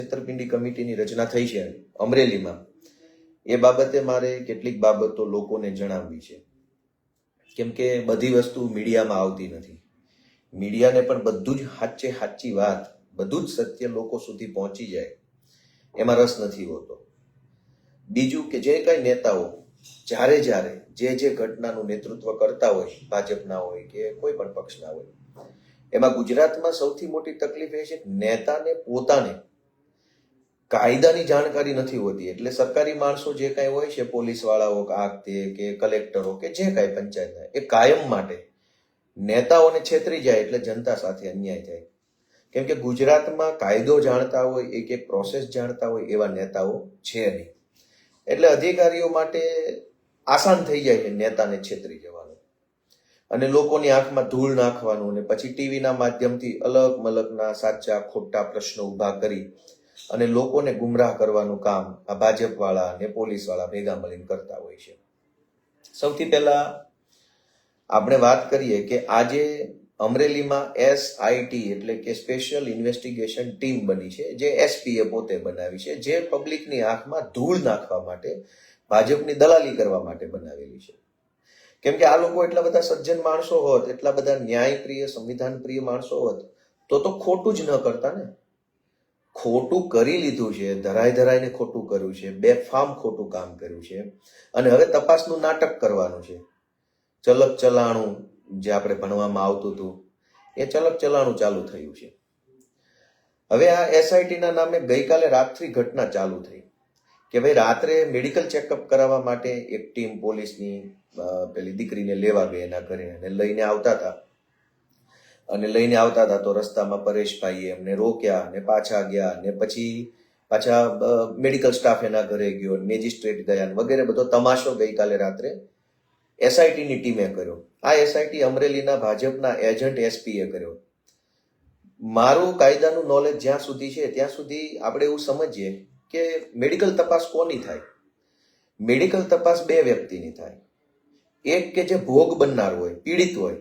છેતરપિંડી કમિટીની રચના થઈ છે અમરેલીમાં, એ બાબતે મારે કેટલીક બાબતો લોકોને જણાવવી છે. કેમ કે બધી વસ્તુ મીડિયામાં આવતી નથી. મીડિયાને પણ બધું જ સાચી વાત, બધું જ સત્ય લોકો સુધી પહોંચી જાય એમાં રસ નથી હોતો. બીજું કે જે કઈ નેતાઓ જ્યારે જે ઘટનાનું નેતૃત્વ કરતા હોય, ભાજપના હોય કે કોઈ પણ પક્ષના હોય, એમાં ગુજરાતમાં સૌથી મોટી તકલીફ એ છે કે નેતાને પોતાને કાયદાની જાણકારી નથી હોતી. એટલે સરકારી માણસો જે કાંઈ હોય છે, પોલીસ વાળાઓ કે કલેક્ટરો કે જે કાંઈ પંચાયતના, એ કાયમ માટે નેતાઓને છેતરી જાય એટલે જનતા સાથે અન્યાય થાય. કેમ કે ગુજરાતમાં કાયદો જાણતા હોય, એક પ્રોસેસ જાણતા હોય એવા નેતાઓ છે નહીં. એટલે અધિકારીઓ માટે આસાન થઈ જાય છે નેતાને છેતરી જવાનું અને લોકોની આંખમાં ધૂળ નાખવાનું, અને પછી ટીવીના માધ્યમથી અલગ મલગના સાચા ખોટા પ્રશ્નો ઉભા કરી અને લોકોને ગુમરાહ કરવાનું કામ આ ભાજપ વાળા અને પોલીસ વાળા ભેગા મળીને કરતા હોય છે. સૌથી પહેલા આપણે વાત કરીએ કે આજે અમરેલીમાં SIT એટલે કે સ્પેશિયલ ઇન્વેસ્ટિગેશન ટીમ બની છે, જે SPએ પોતે બનાવી છે, જે પબ્લિકની આંખમાં ધૂળ નાખવા માટે, ભાજપની દલાલી કરવા માટે બનાવેલી છે. કેમ કે આ લોકો એટલા બધા સજ્જન માણસો હોત, એટલા બધા ન્યાયપ્રિય, સંવિધાન પ્રિય માણસો હોત તો ખોટું જ ન કરતા ને. ખોટું કરી લીધું છે, ધરાઈને ખોટું કર્યું છે, બેફામ ખોટું કામ કર્યું છે, અને હવે તપાસનું નાટક કરવાનું છે. ચલક ચલાણું જે આપણે ભણવામાં આવતું હતું, એ ચલક ચલાણું ચાલુ થયું છે. હવે આ SIT ના નામે ગઈકાલે રાતથી ઘટના ચાલુ થઈ કે ભાઈ રાત્રે મેડિકલ ચેકઅપ કરાવવા માટે એક ટીમ પોલીસની પેલી દીકરીને લેવા ગઈ એના ઘરે, અને લઈને આવતા હતા તો રસ્તામાં પરેશભાઈએ એમને રોક્યા અને પાછા ગયા, અને પછી પાછા મેડિકલ સ્ટાફ એના ઘરે ગયો, મેજિસ્ટ્રેટ ગયા વગેરે. બધો તમાશો ગઈકાલે રાત્રે SITની ટીમે કર્યો. આ SIT અમરેલીના ભાજપના એજન્ટ SPએ કર્યો. મારું કાયદાનું નોલેજ જ્યાં સુધી છે ત્યાં સુધી આપણે એવું સમજીએ કે મેડિકલ તપાસ કોની થાય? મેડિકલ તપાસ બે વ્યક્તિની થાય. એક કે જે ભોગ બનનાર હોય, પીડિત હોય,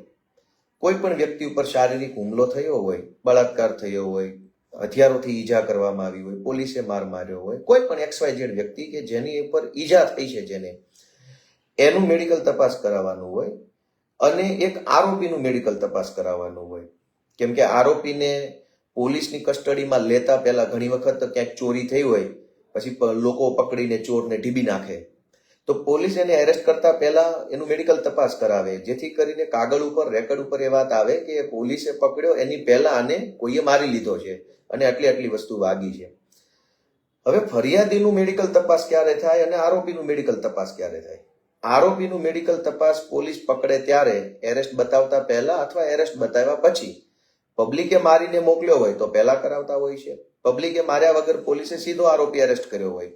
કોઈ પણ વ્યક્તિ ઉપર શારીરિક હુમલો થયો હોય, બળાત્કાર થયો હોય, હથિયારોથી ઈજા કરવામાં આવી હોય, પોલીસે માર માર્યો હોય, કોઈ પણ XYZ વ્યક્તિ કે જેની ઉપર ઈજા થઈ છે, જેને એનું મેડિકલ તપાસ કરાવવાનું હોય. અને એક આરોપીનું મેડિકલ તપાસ કરાવવાનું હોય. કેમ કે આરોપીને પોલીસની કસ્ટડીમાં લેતા પહેલા ઘણી વખત ક્યાંક ચોરી થઈ હોય, પછી લોકો પકડીને ચોરને ઢીબી નાખે, તો પોલીસ એને એરેસ્ટ કરતા પહેલા એનું મેડિકલ તપાસ કરાવે, જેથી કરીને કાગળ ઉપર, રેકર્ડ ઉપર એ વાત આવે કે પોલીસે પકડ્યો એની પહેલા આને કોઈએ મારી લીધો છે અને આટલી વસ્તુ વાગી છે. હવે ફરિયાદીનું મેડિકલ તપાસ ક્યારે થાય અને આરોપીનું મેડિકલ તપાસ ક્યારે થાય? આરોપીનું મેડિકલ તપાસ પોલીસ પકડે ત્યારે, એરેસ્ટ બતાવતા પહેલા અથવા એરેસ્ટ બતાવ્યા પછી. પબ્લિકે મારીને મોકલ્યો હોય તો પહેલા કરાવતા હોય છે. પબ્લિકે માર્યા વગર પોલીસે સીધો આરોપી એરેસ્ટ કર્યો હોય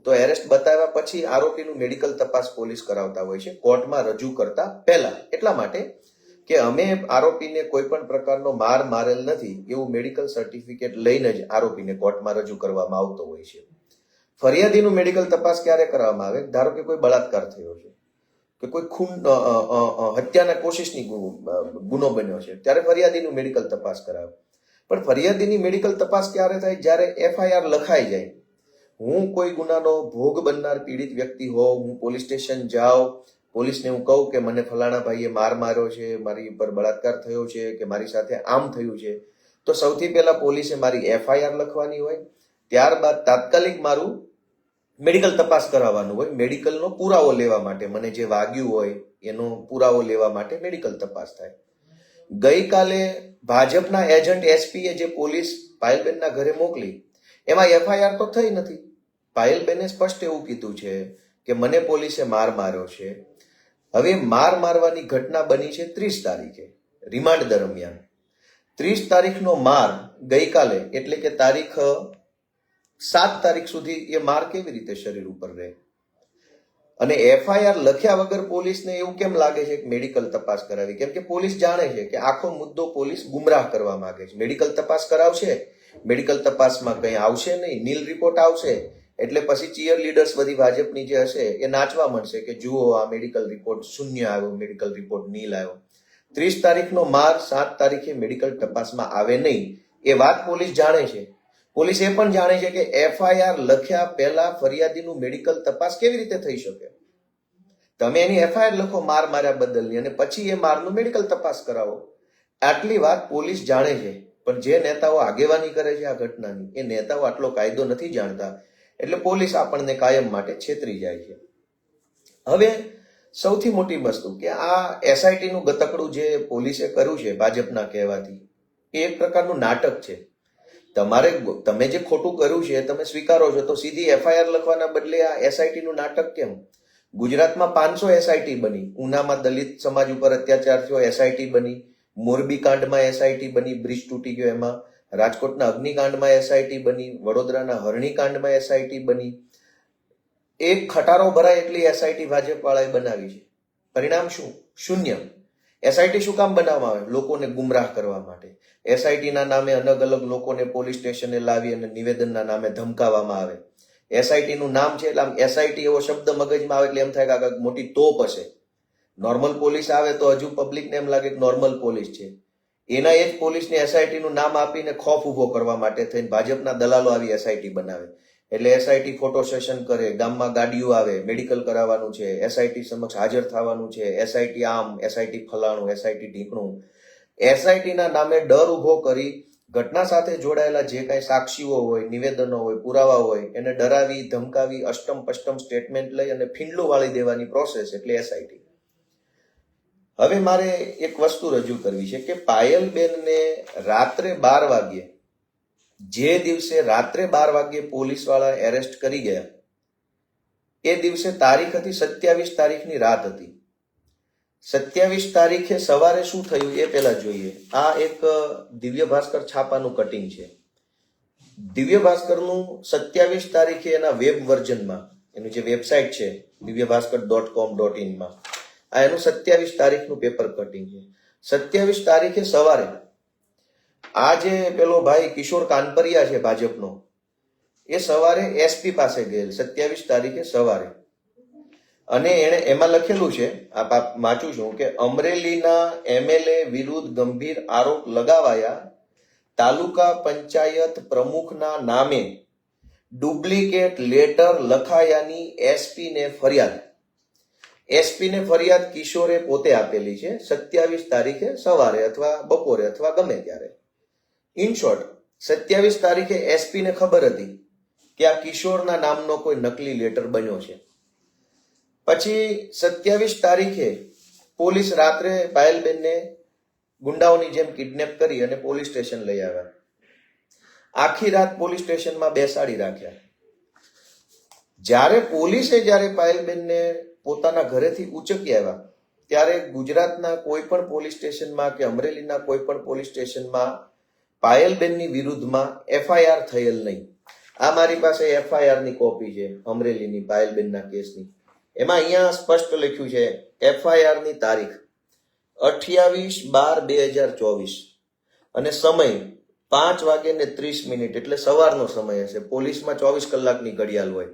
તો એરેસ્ટ બતાવ્યા પછી આરોપીનું મેડિકલ તપાસ પોલીસ કરાવતા હોય છે, કોર્ટમાં રજૂ કરતા પહેલા. એટલા માટે કે અમે આરોપીને કોઈ પણ પ્રકારનો માર મારેલ નથી એવું મેડિકલ સર્ટિફિકેટ લઈને જ આરોપીને કોર્ટમાં રજૂ કરવામાં આવતો હોય છે. ફરિયાદીનું મેડિકલ તપાસ ક્યારે કરવામાં આવે? ધારો કે કોઈ બળાત્કાર થયો છે કે કોઈ હત્યાના કોશિશની ગુનો બન્યો છે, ત્યારે ફરિયાદીનું મેડિકલ તપાસ કરાવે. પણ ફરિયાદીની મેડિકલ તપાસ ક્યારે થાય? જ્યારે FIR લખાઈ જાય. હું કોઈ ગુનાનો ભોગ બનનાર પીડિત વ્યક્તિ હોઉં, હું પોલીસ સ્ટેશન જાઉં, પોલીસને હું કહું કે મને ફલાણા ભાઈએ માર માર્યો છે, મારી ઉપર બળાત્કાર થયો છે કે મારી સાથે આમ થયું છે, તો સૌથી પહેલા પોલીસે મારી FIR લખવાની હોય. ત્યારબાદ તાત્કાલિક મારું મેડિકલ તપાસ કરાવવાનું હોય. મેડિકલનો પુરાવો લેવા માટે, મને જે વાગ્યું હોય એનો પુરાવો લેવા માટે મેડિકલ તપાસ થાય. ગઈકાલે ભાજપના એજન્ટ SPએ જે પોલીસ પાયલબેનના ઘરે મોકલી, એમાં FIR તો થઈ નથી. પાયલબેને સ્પષ્ટ એવું કીધું છે કે મને પોલીસે માર માર્યો છે. હવે માર મારવાની ઘટના બની છે 30 તારીખે રિમાન્ડ દરમિયાન. 30 તારીખનો માર ગઈકાલે, એટલે કે તારીખ 7 તારીખ સુધી એ માર કેવી રીતે શરીર ઉપર રહે? અને FIR લખ્યા વગર પોલીસને એવું કેમ લાગે છે કે મેડિકલ તપાસ કરાવી? કેમ કે પોલીસ જાણે છે કે આખો મુદ્દો પોલીસ ગુમરાહ કરવા માંગે છે. મેડિકલ તપાસ કરાવશે, મેડિકલ તપાસમાં કંઈ આવશે નહીં, નીલ રિપોર્ટ આવશે, એટલે પછી ચીયર લીડર્સ બધી ભાજપની જે હશે એ નાચવા માંડશે કે જુઓ આ મેડિકલ રિપોર્ટ શૂન્ય આવ્યો, મેડિકલ રિપોર્ટ નીલ આવ્યો. 30 તારીખનો માર 7 તારીખે મેડિકલ તપાસમાં આવે નહીં એ વાત પોલીસ જાણે છે. પોલીસ એ પણ જાણે છે કે એફઆઈઆર લખ્યા પહેલા ફરિયાદીનું મેડિકલ તપાસ કેવી રીતે થઈ શકે? તમે એની એફઆઈઆર લખો માર માર્યા બદલની અને પછી એ મારનું મેડિકલ તપાસ કરાવો. આટલી વાત પોલીસ જાણે છે, પણ જે નેતાઓ આગેવાની કરે છે આ ઘટનાની, એ નેતાઓ આટલો કાયદો નથી જાણતા, એટલે પોલીસ આપણને કાયમ માટે છેતરી જાય છે. હવે સૌથી મોટી વસ્તુ કે આ એસઆઈટી નું ગતકડું જે પોલીસે કર્યું છે ભાજપના કહેવાથી, એ એક પ્રકારનું નાટક છે. તમે જે ખોટું કર્યું છે તમે સ્વીકારો છો, તો સીધી એફઆઈઆર લખવાના બદલે આ એસઆઈટી નું નાટક કેમ? ગુજરાતમાં 500 એસઆઈટી બની. ઉનામાં દલિત સમાજ ઉપર અત્યાચાર થયો, એસઆઈટી બની. મોરબી કાંડમાં એસઆઈટી બની, બ્રિજ તૂટી ગયો એમાં. રાજકોટના અગ્નિકાંડમાં એસઆઈટી બની. વડોદરાના હરણી કાંડમાં એસઆઈટી બની. એક ખટારો ભરાય એટલી એસઆઈટી ભાજપ વાળાએ બનાવી છે. પરિણામ શું? શૂન્ય. એસઆઈટી શું કામ બનાવવામાં આવે? લોકોને ગુમરાહ કરવા માટે. એસઆઈટીના નામે અલગ અલગ લોકોને પોલીસ સ્ટેશને લાવી અને નિવેદનના નામે ધમકાવવામાં આવે. એસઆઈટી નું નામ છે એટલે આમ એસઆઈટી એવો શબ્દ મગજમાં આવે એટલે એમ થાય કે આ મોટી તોપ હશે. નોર્મલ પોલીસ આવે તો હજુ પબ્લિકને એમ લાગે કે નોર્મલ પોલીસ છે. એના એ જ પોલીસને એસઆઈટી નું નામ આપીને ખોફ ઉભો કરવા માટે થઈને ભાજપના દલાલો આવી એસઆઈટી બનાવે. એટલે એસઆઈટી ફોટો સેશન કરે, ગામમાં ગાડીઓ આવે, મેડિકલ કરાવવાનું છે, એસઆઈટી સમક્ષ હાજર થવાનું છે, એસઆઈટી આમ, એસઆઈટી ફલાણું, એસઆઈટી ઢીકણું. એસઆઈટીના નામે ડર ઉભો કરી ઘટના સાથે જોડાયેલા જે કાંઈ સાક્ષીઓ હોય, નિવેદનો હોય, પુરાવા હોય, એને ડરાવી, ધમકાવી, અષ્ટમ પષ્ટમ સ્ટેટમેન્ટ લઈ અને ફીંડલું વાળી દેવાની પ્રોસેસ એટલે એસઆઈટી. હવે મારે એક વસ્તુ રજૂ કરવી છે કે પાયલબેનને રાત્રે 12 વાગ્યે, જે દિવસે રાત્રે 12 વાગ્યે પોલીસ વાળા એરેસ્ટ કરી ગયા, એ દિવસે તારીખ હતી 27 તારીખની રાત હતી. 27 તારીખે સવારે શું થયું એ પહેલા જોઈએ. આ એક દિવ્ય ભાસ્કર છાપાનું કટિંગ છે. દિવ્ય ભાસ્કરનું 27 તારીખે એના વેબ વર્ઝનમાં, એનું જે વેબસાઇટ છે divyabhaskar.com.in માં, આ એનું 27 તારીખનું પેપર કટિંગ છે. 27 તારીખે સવારે આ જે પેલો ભાઈ કિશોર કાનપરિયા છે ભાજપનો, એ સવારે એસપી પાસે ગયેલ 27 તારીખે સવારે, અને એને એમાં લખેલું છે, આ વાંચું છું કે અમરેલીના એમએલએ વિરુદ્ધ ગંભીર આરોપ લગાવાયા, તાલુકા પંચાયત પ્રમુખના નામે ડુપ્લિકેટ લેટર લખાયાની એસપીને ફરિયાદ. એસપીને ફરિયાદ કિશોરે પોતે આપેલી છે 27 તારીખે સવારે અથવા બપોરે અથવા ગમે ત્યારે. ઇન શોર્ટ, 27 તારીખે એસપીને ખબર હતી કે આ કિશોરના નામનો કોઈ નકલી લેટર બન્યો છે. પછી 27 તારીખે પોલીસ રાત્રે પાયલબેનને ગુંડાઓની જેમ કિડનેપ કરી અને પોલીસ સ્ટેશન લઈ આવ્યા. આખી રાત પોલીસ સ્ટેશનમાં બેસાડી રાખ્યા. જ્યારે પાયલબેનને પોતાના ઘરેથી ઉચકી આવ્યા, ત્યારે ગુજરાતના કોઈ પણ પોલીસ સ્ટેશનમાં કે અમરેલીના કોઈ પણ પોલીસ સ્ટેશનમાં પાયલબેનની વિરુદ્ધમાં એફઆઈઆર થયેલ નહીં. આ મારી પાસે એફઆઈઆર ની કોપી છે અમરેલીની પાયલબેનના કેસની. એમાં અહીંયા સ્પષ્ટ લખ્યું છે એફઆઈઆર ની તારીખ 28/12/2024 અને સમય 5:30 એટલે સવારનો સમય હશે. પોલીસમાં 24 કલાકની ઘડિયાળ હોય,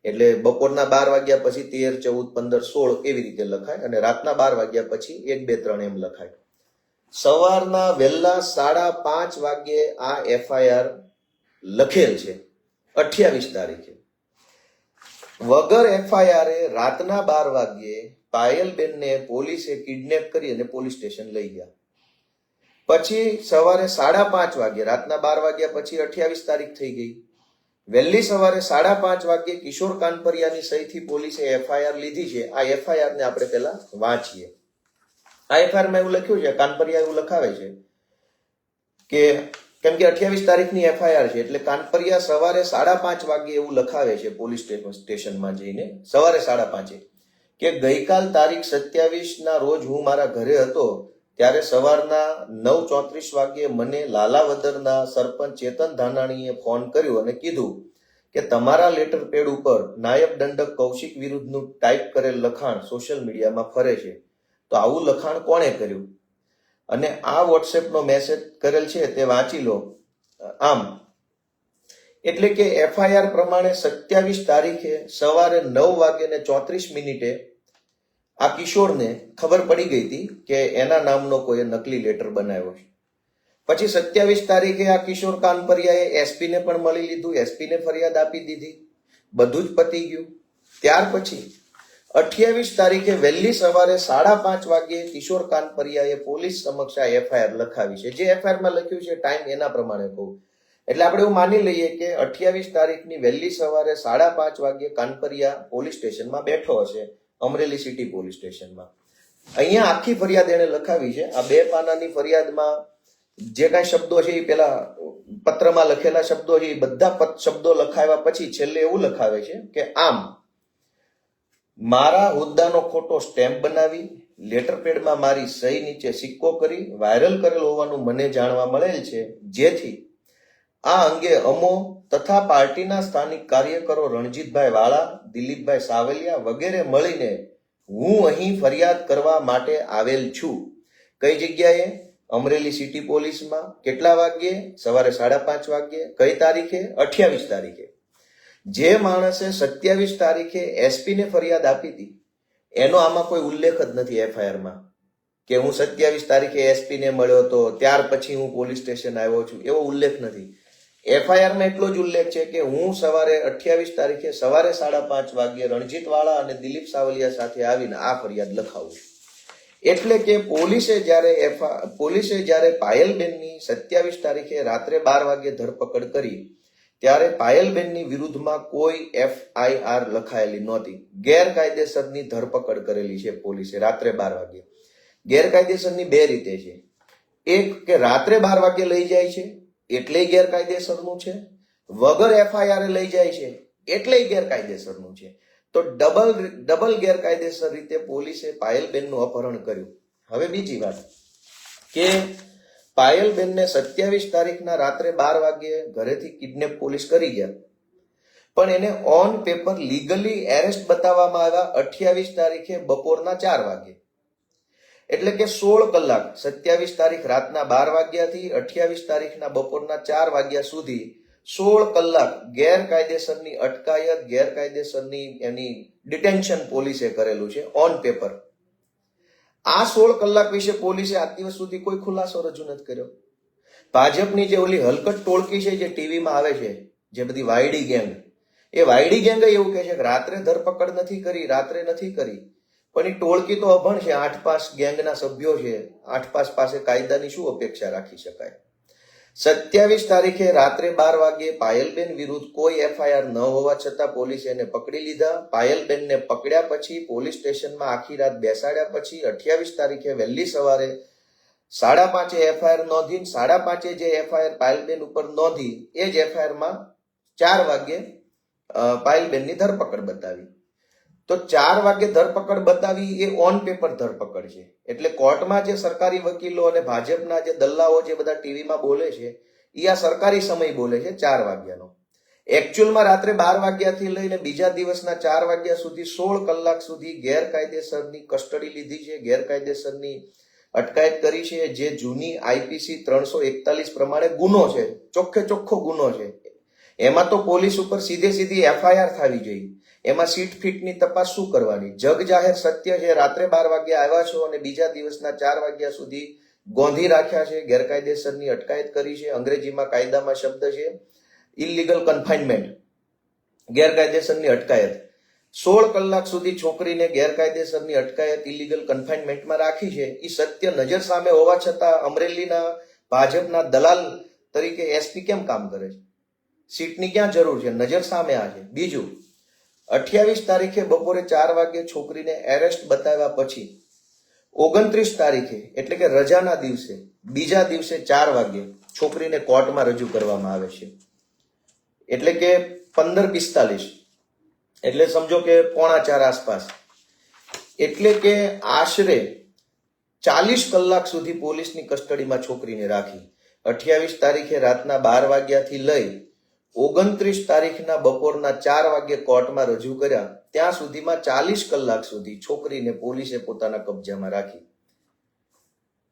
એટલે બપોરના 12 વાગ્યા પછી 13, 14, 15, 16 એવી રીતે લખાય, અને રાતના 12 વાગ્યા પછી 1, 2, 3 એમ લખાય. સવારના વહેલા 5:30 વાગ્યે આ એફઆઈઆર લખેલ છે 28 તારીખે. વગર એફઆઈઆર રાતના 12 વાગ્યે પાયલબેનને પોલીસે કિડનેપ કરી અને પોલીસ સ્ટેશન લઈ ગયા. પછી સવારે 5:30 વાગ્યે, રાતના 12 વાગ્યા પછી 28 તારીખ થઈ ગઈ. વહેલી સવારે 5:30 વાગ્યે કિશોર કાનપરિયાની સહીથી પોલીસે એફઆઈઆર લીધી છે. આ એફઆઈઆર ને આપણે પેલા વાંચીએ. આ એફઆઈઆર માં એવું લખ્યું છે, કાનપરિયા એવું લખાવે છે કે કેમ કે 28 તારીખની એફઆઈઆર છે એટલે કાનપરિયા સવારે 5:30 વાગ્યે એવું લખાવે છે પોલીસ સ્ટેશનમાં જઈને, સવારે 5:30 કે ગઈકાલ તારીખ 27 ના રોજ હું મારા ઘરે હતો, ત્યારે સવારના 9:34 વાગ્યે મને લાલાવદરના સરપંચ ચેતન ધાનાણીએ ફોન કર્યો અને કીધું કે તમારા લેટર પેડ ઉપર નાયબ દંડક કૌશિક વિરુદ્ધનું ટાઈપ કરેલ લખાણ સોશિયલ મીડિયામાં ફરે છે, તો આવું લખાણ કોણે કર્યું અને આ વોટ્સએપનો મેસેજ કરેલ છે તે વાંચી લો. આમ એટલે કે એફઆઈઆર પ્રમાણે 27 તારીખે સવારે 9:34 આ કિશોરને ખબર પડી ગઈ હતી કે એના નામનો કોઈ નકલી લેટર બનાવ્યો છે. પછી 27 તારીખે આ કિશોર કાનપરિયાએ એસપી ને પણ મળી લીધું, એસપી ને ફરિયાદ આપી દીધી, બધું જ પતી ગયું. ત્યાર પછી 28 તારીખે વહેલી સવારે 5:30 વાગ્યે કિશોર કાનપરિયાએ પોલીસ સમક્ષ આ એફઆઈઆર લખાવી છે. જે એફઆઈઆર માં લખ્યું છે ટાઈમ એના પ્રમાણે કહું એટલે આપણે એવું માની લઈએ કે 28 તારીખની વહેલી સવારે 5:30 વાગ્યે કાનપરિયા પોલીસ સ્ટેશનમાં બેઠો હશે, અમરેલી સિટી પોલીસ સ્ટેશનમાં. અહીંયા આખી ફરિયાદ એને લખાવી છે. આ 2 પાનાની ફરિયાદમાં જે કાંઈ શબ્દો છે એ પેલા પત્રમાં લખેલા શબ્દો છે એ બધા શબ્દો લખાવ્યા પછી છેલ્લે એવું લખાવે છે કે આમ મારા હોદ્દાનો ખોટો સ્ટેમ્પ બનાવી લેટર પેડમાં મારી સહી નીચે સિક્કો કરી વાયરલ કરેલ હોવાનું મને જાણવા મળેલ છે, જેથી આ અંગે અમો તથા પાર્ટીના સ્થાનિક કાર્યકરો રણજીતભાઈ વાળા, દિલીપભાઈ સાવલિયા વગેરે મળીને હું અહીં ફરિયાદ કરવા માટે આવેલ છું. કઈ જગ્યાએ? અમરેલી સિટી પોલીસમાં. કેટલા વાગ્યે? સવારે 5:30 વાગ્યે. કઈ તારીખે? 28 તારીખે. જે માણસે 27 તારીખે એસપી ને ફરિયાદ આપી હતી એનો આમાં કોઈ ઉલ્લેખ જ નથી એફઆઈઆરમાં કે હું 27 તારીખે એસપી ને મળ્યો હતો, ત્યાર પછી હું પોલીસ સ્ટેશન આવ્યો છું, એવો ઉલ્લેખ નથી. એફઆઈઆરમાં એટલો જ ઉલ્લેખ છે કે હું સવારે 28 તારીખે સવારે 5:30 વાગ્યે રણજીતવાળા અને દિલીપ સાવલિયા સાથે આવીને આ ફરિયાદ લખાવું. એટલે કે પોલીસે જ્યારે પાયલબેનની 27 તારીખે રાત્રે 12 વાગ્યે ધરપકડ કરી ત્યારે પાયલબેનની વિરુદ્ધમાં કોઈ એફઆઈઆર લખાયેલી નહોતી. ગેરકાયદેસરની ધરપકડ કરેલી છે પોલીસે રાત્રે 12 વાગ્યે. ગેરકાયદેસરની 2 રીતે છે. એક કે રાત્રે 12 વાગ્યે લઈ જાય છે એટલે ગેરકાયદેસરનું છે, વગર એફઆઈઆર લઈ જાય છે એટલે ગેરકાયદેસરનું છે. તો ડબલ ગેરકાયદેસર રીતે પોલીસે પાયલબેનનું અપહરણ કર્યું. હવે બીજી વાત કે પાયલબેનને 27 તારીખના રાત્રે 12 વાગ્યે ઘરેથી કિડનેપ પોલીસ કરી ગયા, પણ એને ઓન પેપર લીગલી એરેસ્ટ બતાવવામાં આવ્યા 28 તારીખે બપોરના 4 વાગ્યે. એટલે કે 16 કલાક 27 તારીખ રાતના 12 વાગ્યાથી 28 તારીખના બપોરના 4 વાગ્યા સુધી 16 કલાક ગેરકાયદેસરની અટકાયત, ગેરકાયદેસરની એની ડિટેન્શન પોલીસે કરેલું છે ઓન પેપર. આ 16 કલાક વિશે પોલીસે આજ દિવસ સુધી કોઈ ખુલાસો રજૂ નથી કર્યો. ભાજપની જે ઓલી હલકટ ટોળકી છે જે ટીવીમાં આવે છે, જે બધી વાયડી ગેંગ, એ વાયડી ગેંગ એવું કહે છે કે રાત્રે ધરપકડ નથી કરી, રાત્રે નથી કરી. પણ એ ટોળકી તો અભણ છે. 8-5 ગેંગના સભ્યો છે. 8-5 પાસે કાયદાની શું અપેક્ષા રાખી શકાય? 27 તારીખે રાત્રે 12 વાગ્યે પાયલબેન વિરુદ્ધ કોઈ એફઆઈઆર ન હોવા છતાં પોલીસે એને પકડી લીધા. પાયલબેનને પકડ્યા પછી પોલીસ સ્ટેશનમાં આખી રાત બેસાડ્યા પછી 28 તારીખે વહેલી સવારે 5:30 એફઆઈઆર નોંધી. 5:30 જે એફઆઈઆર પાયલબેન ઉપર નોંધી એ જ એફઆઈઆરમાં 4 વાગ્યે પાયલબેનની ધરપકડ બતાવી. તો 4 વાગ્યે ધરપકડ બતાવી એ ઓન પેપર ધરપકડ છે. એટલે કોર્ટમાં જે સરકારી વકીલો અને ભાજપના જે દલ્લાઓ જે બધા ટીવીમાં બોલે છે એ આ સરકારી સમય બોલે છે 4 વાગ્યાનો. એકચ્યુઅલમાં રાત્રે 12 વાગ્યાથી લઈને બીજા દિવસના 4 વાગ્યા સુધી 16 કલાક સુધી ગેરકાયદેસરની કસ્ટડી લીધી છે, ગેરકાયદેસરની અટકાયત કરી છે. જે જૂની આઈપીસી 341 પ્રમાણે ગુનો છે, ચોખ્ખો ગુનો છે. એમાં તો પોલીસ ઉપર સીધી એફઆઈઆર થવી જોઈએ. એમાં સીટ ફીટની તપાસ શું કરવાની? જગ જાહેર સત્ય છે. રાત્રે 12 વાગ્યે આવ્યા છો અને બીજા દિવસના 4 વાગ્યા સુધી ગોંધી રાખ્યા છે, ગેરકાયદેસરની અટકાયત કરી છે. અંગ્રેજીમાં કાયદામાં શબ્દ છે ઇલીગલ કન્ફાઇનમેન્ટ, ગેરકાયદેસરની અટકાયત. 16 કલાક સુધી છોકરીને ગેરકાયદેસરની અટકાયત ઇલીગલ કન્ફાઇનમેન્ટમાં રાખી છે. એ સત્ય નજર સામે હોવા છતાં અમરેલીના ભાજપના દલાલ તરીકે એસપી કેમ કામ કરે છે? સીટની ક્યાં જરૂર છે? નજર સામે આ છે. બીજું, 28 તારીખે બપોરે 4 વાગ્યે છોકરીને એરેસ્ટ બતાવ્યા પછી 29 તારીખે એટલે કે રજાના દિવસે બીજા દિવસે 4 વાગ્યે છોકરીને કોર્ટમાં રજૂ કરવામાં આવે છે. એટલે કે 15:45 એટલે સમજો કે 3:45 આસપાસ. એટલે કે આશરે 40 કલાક સુધી પોલીસની કસ્ટડીમાં છોકરીને રાખી. 28 તારીખે રાતના 12 વાગ્યાથી લઈ 29 તારીખના બપોરના 4 વાગ્યે કોર્ટમાં રજૂ કર્યા, ત્યાં સુધીમાં 40 કલાક સુધી છોકરીને પોલીસે પોતાના કબજામાં રાખી.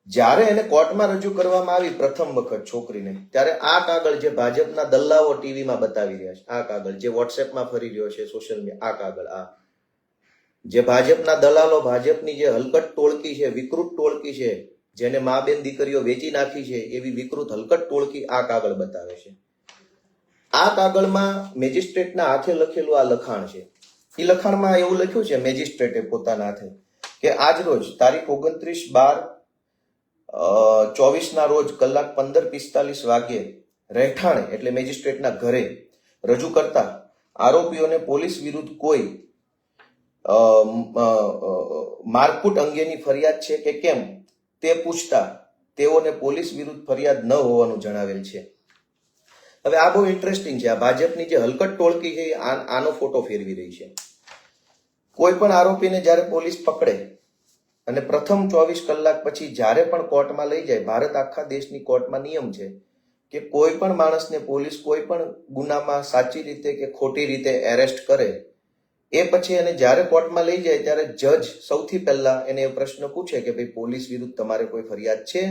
જ્યારે એને કોર્ટમાં રજૂ કરવામાં આવી પ્રથમ વખત છોકરીને, ત્યારે આ કાગળ જે ભાજપના દલ્લાઓ ટીવીમાં બતાવી રહ્યા છે, આ કાગળ જે વોટ્સએપમાં ફરી રહ્યો છે, સોશિયલ મીડિયા, આ કાગળ, આ જે ભાજપના દલાલો, ભાજપની જે હલકટ ટોળકી છે, વિકૃત ટોળકી છે, જેને મા બેન દીકરીઓ વેચી નાખી છે એવી વિકૃત હલકટ ટોળકી આ કાગળ બતાવે છે. આ કાગળમાં મેજિસ્ટ્રેટના હાથે લખેલું આ લખાણ છે. એ લખાણમાં એવું લખ્યું છે મેજિસ્ટ્રેટે પોતાના હાથે કે આજ રોજ તારીખ 29/12/24 ના રોજ કલાક 15:45 વાગ્યે રહેઠાણે એટલે મેજિસ્ટ્રેટના ઘરે રજૂ કરતા આરોપીઓને પોલીસ વિરુદ્ધ કોઈ મારકૂટ અંગેની ફરિયાદ છે કે કેમ તે પૂછતા તેઓને પોલીસ વિરુદ્ધ ફરિયાદ ન હોવાનું જણાવેલ છે. હવે આ બહુ ઇન્ટરેસ્ટિંગ છે. આ ભાજપની જે હલકટ ટોળકી છે આનો ફોટો ફેરવી રહી છે. કોઈ પણ આરોપીને જ્યારે પોલીસ પકડે અને પ્રથમ 24 કલાક પછી જ્યારે પણ કોર્ટમાં લઈ જાય, ભારત આખા દેશની કોર્ટમાં નિયમ છે કે કોઈ પણ માણસને પોલીસ કોઈ પણ ગુનામાં સાચી રીતે કે ખોટી રીતે એરેસ્ટ કરે એ પછી એને જ્યારે કોર્ટમાં લઈ જાય ત્યારે જજ સૌથી પહેલા એને એ પ્રશ્ન પૂછે કે ભાઈ પોલીસ વિરુદ્ધ તમારે કોઈ ફરિયાદ છે?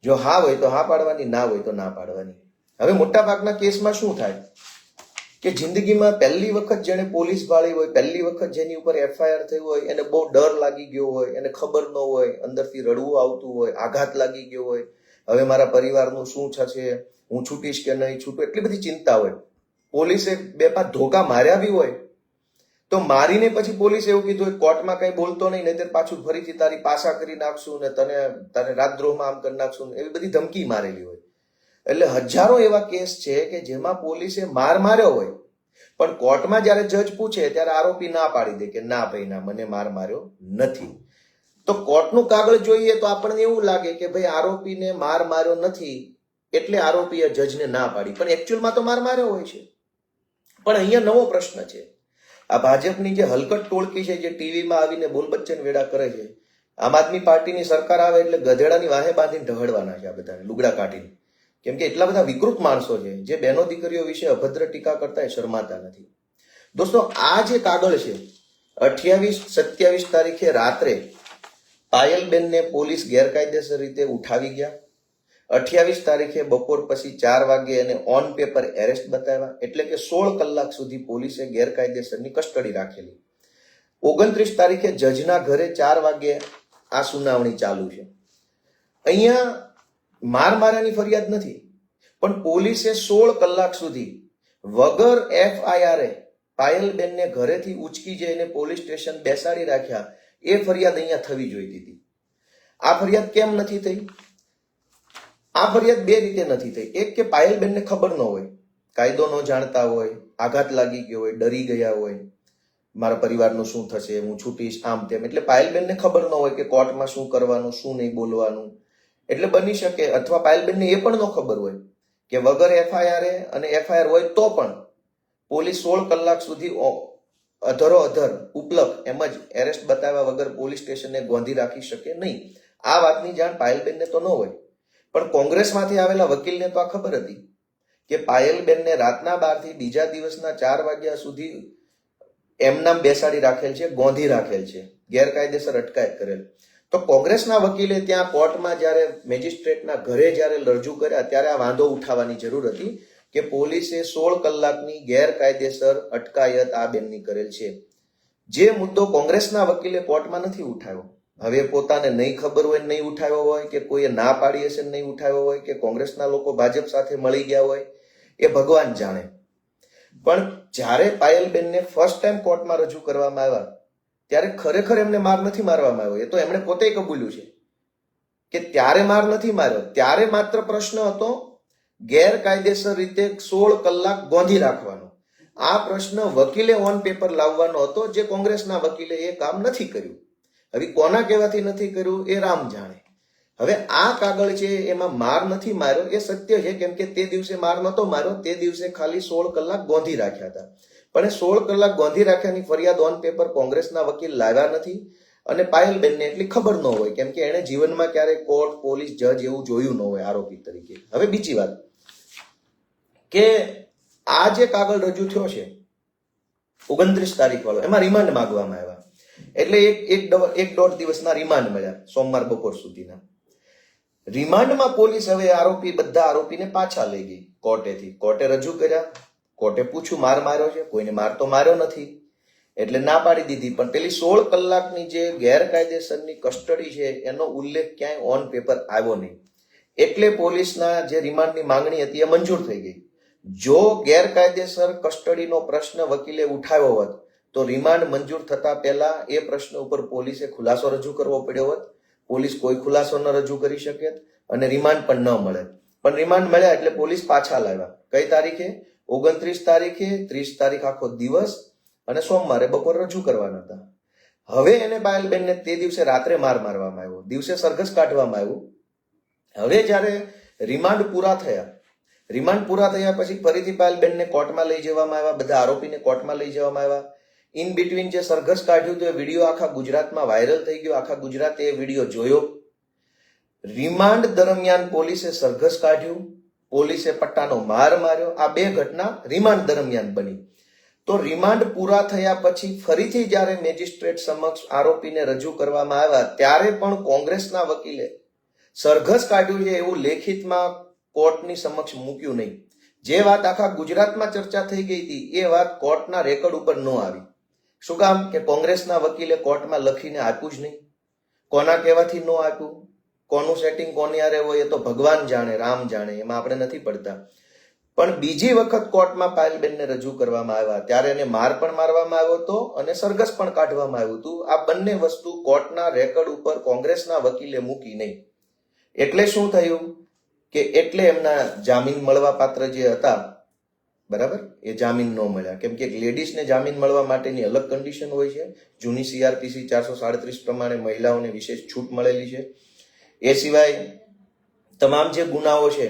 જો હા હોય તો હા પાડવાની, ના હોય તો ના પાડવાની. હવે મોટા ભાગના કેસમાં શું થાય કે જિંદગીમાં પહેલી વખત જેને પોલીસ ભાળી હોય, પહેલી વખત જેની ઉપર એફઆઈઆર થઈ હોય, એને બહુ ડર લાગી ગયો હોય, એને ખબર ન હોય, અંદરથી રડવું આવતું હોય, આઘાત લાગી ગયો હોય, હવે મારા પરિવારનું શું થશે, હું છૂટીશ કે નહીં છૂટું, એટલી બધી ચિંતા હોય. પોલીસે 2-5 ધોકા માર્યા બી હોય તો મારીને પછી પોલીસ એવું કીધું હોય કોર્ટમાં કઈ બોલતો નહીં, નહીતર પાછું ફરીથી તારી પાસા કરી નાખશું ને તને રાજદ્રોહમાં આમ કરી નાખશું ને એવી બધી ધમકી મારેલી હોય. એટલે હજારો એવા કેસ છે કે જેમાં પોલીસે માર માર્યો હોય પણ કોર્ટમાં જ્યારે જજ પૂછે ત્યારે આરોપી ના પાડી દે કે ના ભાઈ ના, મને માર માર્યો નથી. તો કોર્ટનું કાગળ જોઈએ તો આપણને એવું લાગે કે ભાઈ આરોપીને માર માર્યો નથી એટલે આરોપીએ જજને ના પાડી, પણ એકચ્યુઅલમાં તો માર માર્યો હોય છે. પણ અહીંયા નવો પ્રશ્ન છે. આ ભાજપની જે હલકટ ટોળકી છે જે ટીવીમાં આવીને બોલબચ્ચન વેડા કરે છે, આમ આદમી પાર્ટીની સરકાર આવે એટલે ગધેડાની વાહે બાંધીને ઢહડવાના છે આ બધાને લુગડા કાઢીને. કેમ કે એટલા બધા વિકૃત માણસો છે જે બહેનો દીકરીઓ વિશે અભદ્ર ટીકા કરતા શરમાતા નથી. દોસ્તો, આ જે કાગળ છે 28-27 તારીખે રાત્રે પાયલબેનને પોલીસ ગેરકાયદેસર રીતે ઉઠાવી ગયા. 28 તારીખે બપોર પછી 4 વાગે એને ઓન પેપર એરેસ્ટ બતાવ્યા, એટલે કે 16 કલાક સુધી પોલીસે ગેરકાયદેસરની કસ્ટડી રાખેલી. 29 તારીખે જજના ઘરે 4 વાગે આ સુનાવણી ચાલુ છે. અહીંયા માર માર્યાની ફરિયાદ નથી, પણ પોલીસે 16 કલાક સુધી વગર એફઆઈઆર પાયલબેનને ઘરેથી ઉચકી જઈને પોલીસ સ્ટેશન બેસાડી રાખ્યા. એ ફરિયાદ અહીંયા થવી જોઈતી હતી. આ ફરિયાદ કેમ નથી થઈ? આ ફરિયાદ 2 રીતે નથી થઈ. એક કે પાયલબેનને ખબર ન હોય, કાયદો ન જાણતા હોય, આઘાત લાગી ગયો હોય, ડરી ગયા હોય, મારા પરિવારનું શું થશે, હું છૂટીશ, આમ તેમ. એટલે પાયલબેનને ખબર ન હોય કે કોર્ટમાં શું કરવાનું, શું નહીં બોલવાનું. એટલે બની શકે, અથવા પાયલબેનને એ પણ ન ખબર હોય કે વગર એફઆઈઆર અને એફઆઈઆર હોય તો પણ પોલીસ 16 કલાક સુધી અધરો અધર ઉપલક એમ જ એરેસ્ટ બતાવ્યા વગર પોલીસ સ્ટેશનને ગોંધી રાખી શકે નહીં. આ વાતની જાણ પાયલબેનને તો ન હોય, પણ કોંગ્રેસમાંથી આવેલા વકીલને તો આ ખબર હતી કે પાયલબેનને રાતના 12 થી બીજા દિવસના 4 વાગ્યા સુધી એમનામ બેસાડી રાખેલ છે, ગોંધી રાખેલ છે, ગેરકાયદેસર અટકાયત કરેલ. તો કોંગ્રેસના વકીલે ત્યાં કોર્ટમાં જ્યારે મેજિસ્ટ્રેટના ઘરે જ્યારે રજૂ કર્યા ત્યારે આ વાંધો ઉઠાવવાની જરૂર હતી કે પોલીસે 16 કલાકની ગેરકાયદેસર અટકાયત આ બેનની કરેલ છે. જે મુદ્દો કોંગ્રેસના વકીલે કોર્ટમાં નથી ઉઠાવ્યો. હવે પોતાને નહીં ખબર હોય, નહીં ઉઠાવ્યો હોય, કે કોઈએ ના પાડી હશે નહીં ઉઠાવ્યો હોય, કે કોંગ્રેસના લોકો ભાજપ સાથે મળી ગયા હોય, એ ભગવાન જાણે. પણ જ્યારે પાયલબેનને ફર્સ્ટ ટાઈમ કોર્ટમાં રજૂ કરવામાં આવ્યા ત્યારે ખરેખર એમને માર નથી મારવામાં આવ્યો. એ તો એમણે પોતે કબૂલ્યું છે કે ત્યારે માર નથી માર્યો. ત્યારે માત્ર પ્રશ્ન હતો ગેરકાયદેસર રીતે 16 કલાક ગોંધી રાખવાનો. આ પ્રશ્ન વકીલે ઓન પેપર લાવવાનો હતો, જે કોંગ્રેસના વકીલે એ કામ નથી કર્યું. હવે કોના કહેવાથી નથી કર્યું એ રામ જાણે. હવે આ કાગળ છે એમાં માર નથી માર્યો એ સત્ય છે, કેમ કે તે દિવસે માર નતો માર્યો, તે દિવસે ખાલી 16 કલાક ગોંધી રાખ્યા હતા. પણ એ 16 કલાક ગોંધી રાખ્યાની ફરિયાદ ઓન પેપર કોંગ્રેસના વકીલ લાવ્યા નથી અને પાયલબેનને એટલી ખબર ન હોય, કેમ કે એણે જીવનમાં ક્યારેય કોર્ટ, પોલીસ, જજ એવું જોયું ન હોય આરોપી તરીકે. હવે બીજી વાત કે આ જે કાગળ રજૂ થયો છે 29 તારીખ વાળો, એમાં રિમાન્ડ માંગવામાં આવ્યા. એટલે એક દોઢ દિવસના રિમાન્ડ મળ્યા, સોમવાર બપોર સુધીના. રિમાન્ડમાં પોલીસ હવે બધા આરોપીને પાછા લઈ ગઈ કોર્ટેથી. કોર્ટે રજૂ કર્યા, કોર્ટે પૂછ્યું માર માર્યો છે? કોઈને માર તો માર્યો નથી. એટલે ના પાડી દીધી. પણ પેલી 16 કલાકની જે ગેરકાયદેસરની કસ્ટડી છે એનો ઉલ્લેખ ક્યાંય ઓન પેપર આવ્યો નહીં. એટલે પોલીસના જે રિમાન્ડની માંગણી હતી એ મંજૂર થઈ ગઈ. જો ગેરકાયદેસર કસ્ટડીનો પ્રશ્ન વકીલે ઉઠાવ્યો હોત તો રિમાન્ડ મંજૂર થતા પહેલા એ પ્રશ્ન ઉપર પોલીસે ખુલાસો રજૂ કરવો પડ્યો હોત. પોલીસ કોઈ ખુલાસો ન રજૂ કરી શકે અને રિમાન્ડ પણ ન મળે. પણ રિમાન્ડ મળ્યા એટલે પોલીસ પાછા લાવ્યા. કઈ તારીખે? 29 તારીખે, 30 તારીખ આખો દિવસ અને સોમવારે બપોર રજૂ કરવાના હતા. હવે એને પાયલબેનને તે દિવસે રાત્રે માર મારવામાં આવ્યો, દિવસે સરઘસ કાઢવામાં આવ્યું. હવે જ્યારે રિમાન્ડ પૂરા થયા પછી ફરીથી પાયલબેનને કોર્ટમાં લઈ જવામાં આવ્યા, બધા આરોપીને કોર્ટમાં લઈ જવામાં આવ્યા. ઇન બિટવીન જે સરઘસ કાઢ્યું તો એ વિડીયો આખા ગુજરાતમાં વાયરલ થઈ ગયો. આખા ગુજરાતે એ વિડીયો જોયો. રિમાન્ડ દરમિયાન પોલીસે સરઘસ કાઢ્યું, પોલીસે પટ્ટાનો માર માર્યો. આ બે ઘટના રિમાન્ડ દરમિયાન બની. તો રિમાન્ડ પૂરા થયા પછી ફરીથી જ્યારે મેજિસ્ટ્રેટ સમક્ષ આરોપીને રજૂ કરવામાં આવ્યા ત્યારે પણ કોંગ્રેસના વકીલે સરઘસ કાઢ્યું છે એવું લેખિતમાં કોર્ટની સમક્ષ મૂક્યું નહીં. જે વાત આખા ગુજરાતમાં ચર્ચા થઈ ગઈ હતી એ વાત કોર્ટના રેકોર્ડ ઉપર ન આવી. શું કામ? કે કોંગ્રેસના વકીલે કોર્ટમાં લખીને આપ્યું જ નહીં. કોના કહેવાથી ન આપ્યું, કોનું સેટિંગ કોની હારે હોય એ તો ભગવાન જાણે, રામ જાણે, એમાં આપણે નથી પડતા. પણ બીજી વખત કોર્ટમાં પાયલબેનને રજૂ કરવામાં આવ્યા ત્યારે એને માર પણ મારવામાં આવ્યો હતો અને સરઘસ પણ કાઢવામાં આવ્યું હતું. આ બંને વસ્તુ કોર્ટના રેકોર્ડ ઉપર કોંગ્રેસના વકીલે મૂકી નહીં. એટલે શું થયું કે એટલે એમના જામીન મળવા પાત્ર જે હતા, બરાબર, એ જામીન ન મળ્યા. કેમ કે લેડીઝને જામીન મળવા માટેની અલગ કન્ડિશન હોય છે. જૂની CRPC 437 પ્રમાણે મહિલાઓને વિશેષ છૂટ મળેલી છે. એ સિવાય તમામ જે ગુનાઓ છે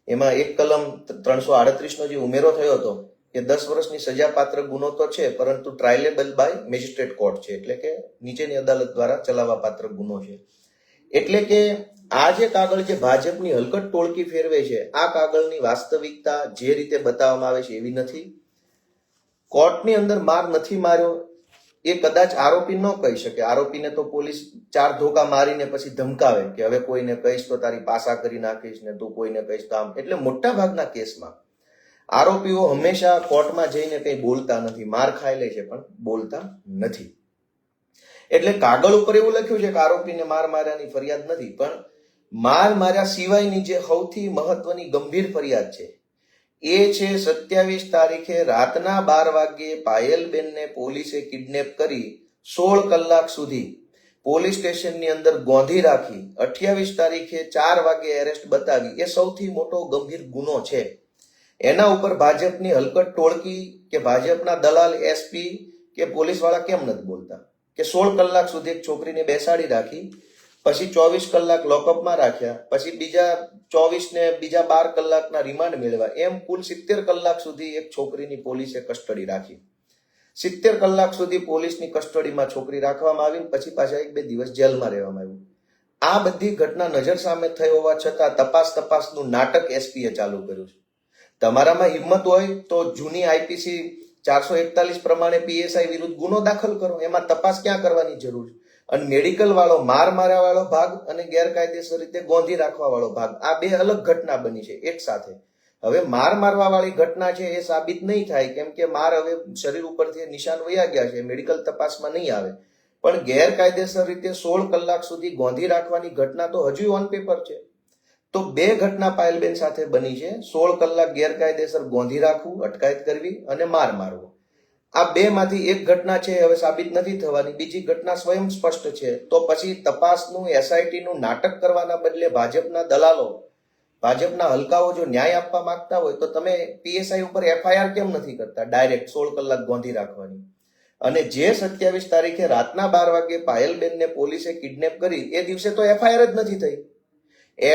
એમાં એક કલમ 338 જે ઉમેરો થયો હતો એ 10 વર્ષની સજાપાત્ર ગુનો તો છે, પરંતુ ટ્રાયલેબલ બાય મેજિસ્ટ્રેટ કોર્ટ છે, એટલે કે નીચેની અદાલત દ્વારા ચલાવવા પાત્ર ગુનો છે. એટલે કે આ જે કાગળ જે ભાજપની હલકટ ટોળકી ફેરવે છે, આ કાગળની વાસ્તવિકતા જે રીતે બતાવવામાં આવે છે એવી નથી. કોર્ટની અંદર માર નથી માર્યો એ કદાચ આરોપી ન કહી શકે. આરોપીને તો પોલીસ 4 ધોકા મારીને પછી ધમકાવે કે હવે કોઈને કહીશ તો તારી પાસા કરી નાખીશ ને તું કોઈને કહીશ તો આમ. એટલે મોટા ભાગના કેસમાં આરોપીઓ હંમેશા કોર્ટમાં જઈને કંઈ બોલતા નથી, માર ખાઈ લે છે પણ બોલતા નથી. એટલે કાગળ ઉપર એવું લખ્યું છે કે આરોપીને માર માર્યાની ફરિયાદ નથી, પણ માર માર્યા સિવાયની જે સૌથી મહત્વની ગંભીર ફરિયાદ છે એ છે 27 તારીખે રાતના 12 વાગ્યે પાયલબેનને પોલીસે કિડનેપ કરી 16 કલાક સુધી પોલીસ સ્ટેશનની અંદર ગોંધી રાખી 28 તારીખે 4 વાગ્યે એરેસ્ટ બતાવી. એ સૌથી મોટો ગંભીર ગુનો છે. એના ઉપર ભાજપની હલકટ ટોળકી કે ભાજપના દલાલ SP કે પોલીસ વાળા કેમ નથી બોલતા કે 16 કલાક સુધી એક છોકરીને બેસાડી રાખી, પછી 24 કલાક લોકઅપમાં રાખ્યા, પછી બીજા 24 ને બીજા 12 કલાકના રિમાન્ડ મેળવ્યા. એમ કુલ 70 કલાક સુધી એક છોકરીની પોલીસે કસ્ટડી રાખી. 70 કલાક સુધી પોલીસની કસ્ટડીમાં છોકરી રાખવામાં આવી, પછી પાછા 1-2 દિવસ જેલમાં રહેવામાં આવ્યું. આ બધી ઘટના નજર સામે થઈ હોવા છતાં તપાસનું નાટક SPએ ચાલુ કર્યું છે. તમારામાં હિંમત હોય તો જૂની IPC 441 પ્રમાણે PSI વિરુદ્ધ ગુનો દાખલ કરો. એમાં તપાસ ક્યાં કરવાની જરૂર છે? અને મેડિકલ વાળો માર માર્યા વાળો ભાગ અને ગેરકાયદેસર રીતે ગોંધી રાખવા વાળો ભાગ, આ બે અલગ ઘટના બની છે એક સાથે. હવે માર મારવા વાળી ઘટના છે એ સાબિત નહીં થાય, કેમ કે માર હવે શરીર ઉપરથી નિશાન વયા ગયા છે, મેડિકલ તપાસમાં નહીં આવે. પણ ગેરકાયદેસર રીતે 16 કલાક સુધી ગોંધી રાખવાની ઘટના તો હજુ ઓન પેપર છે. તો બે ઘટના પાયલબેન સાથે બની છે. 16 કલાક ગેરકાયદેસર ગોંધી રાખવું, અટકાયત કરવી અને માર મારવો. આ બે માંથી એક ઘટના છે હવે સાબિત નથી થવાની, બીજી ઘટના સ્વયં સ્પષ્ટ છે. તો પછી તપાસનું SIT નું નાટક કરવાના બદલે ભાજપના દલાલો, ભાજપના હલકાઓ જો ન્યાય આપવા માંગતા હોય તો તમે PSI ઉપર FIR કેમ નથી કરતા ડાયરેક્ટ 16 કલાક ગોંધી રાખવાની? અને જે 27 તારીખે રાતના 12 વાગે પાયલબેનને પોલીસે કિડનેપ કરી એ દિવસે તો FIR જ નથી થઈ.